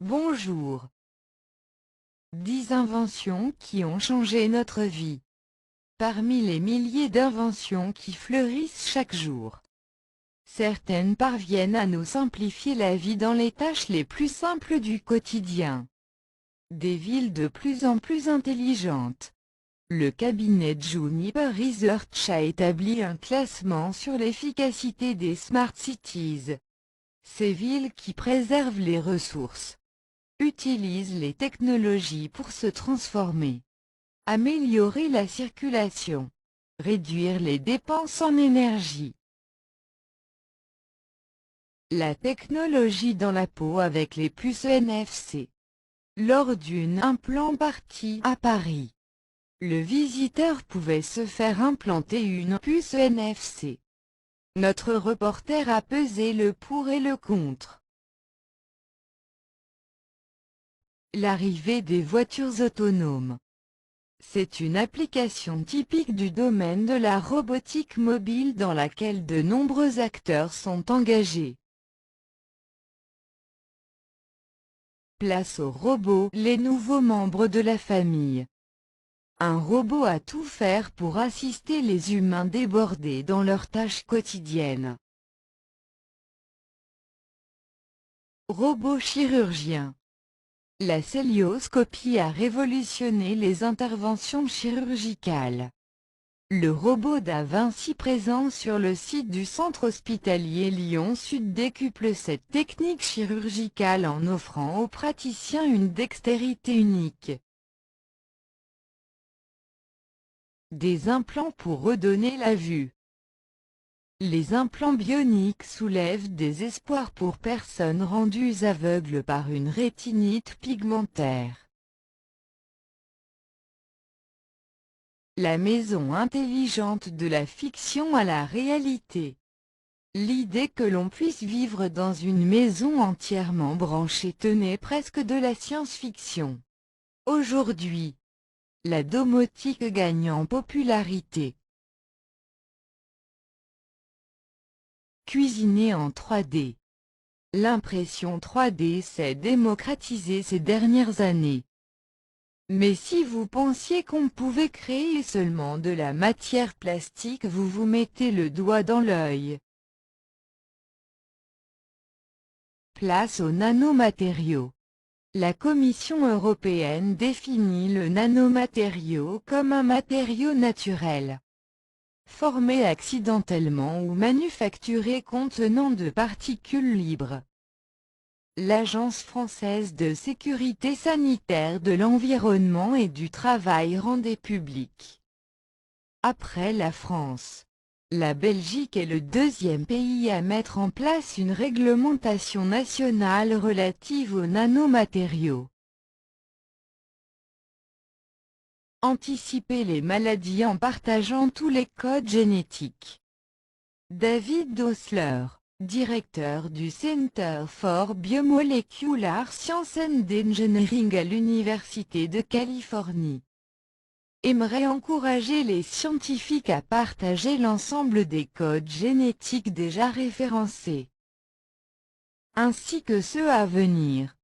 Bonjour. 10 inventions qui ont changé notre vie. Parmi les milliers d'inventions qui fleurissent chaque jour, certaines parviennent à nous simplifier la vie dans les tâches les plus simples du quotidien. Des villes de plus en plus intelligentes. Le cabinet Juniper Research a établi un classement sur l'efficacité des Smart Cities. Ces villes qui préservent les ressources, utilisent les technologies pour se transformer, améliorer la circulation, réduire les dépenses en énergie. La technologie dans la peau avec les puces NFC. Lors d'une implant party à Paris, le visiteur pouvait se faire implanter une puce NFC. Notre reporter a pesé le pour et le contre. L'arrivée des voitures autonomes. C'est une application typique du domaine de la robotique mobile dans laquelle de nombreux acteurs sont engagés. Place aux robots, les nouveaux membres de la famille. Un robot à tout faire pour assister les humains débordés dans leurs tâches quotidiennes. Robot chirurgien. La cœlioscopie a révolutionné les interventions chirurgicales. Le robot Da Vinci présent sur le site du centre hospitalier Lyon-Sud décuple cette technique chirurgicale en offrant aux praticiens une dextérité unique. Des implants pour redonner la vue. Les implants bioniques soulèvent des espoirs pour personnes rendues aveugles par une rétinite pigmentaire. La maison intelligente de la fiction à la réalité. L'idée que l'on puisse vivre dans une maison entièrement branchée tenait presque de la science-fiction. Aujourd'hui, la domotique gagne en popularité. Cuisiner en 3D. L'impression 3D s'est démocratisée ces dernières années. Mais si vous pensiez qu'on pouvait créer seulement de la matière plastique, vous vous mettez le doigt dans l'œil. Place aux nanomatériaux. La Commission européenne définit le nanomatériau comme un matériau naturel, formé accidentellement ou manufacturé contenant de particules libres. L'Agence française de sécurité sanitaire de l'environnement et du travail rendait public. Après la France, la Belgique est le deuxième pays à mettre en place une réglementation nationale relative aux nanomatériaux. Anticiper les maladies en partageant tous les codes génétiques. David Osler, directeur du Center for Biomolecular Science and Engineering à l'Université de Californie, aimerait encourager les scientifiques à partager l'ensemble des codes génétiques déjà référencés, ainsi que ceux à venir.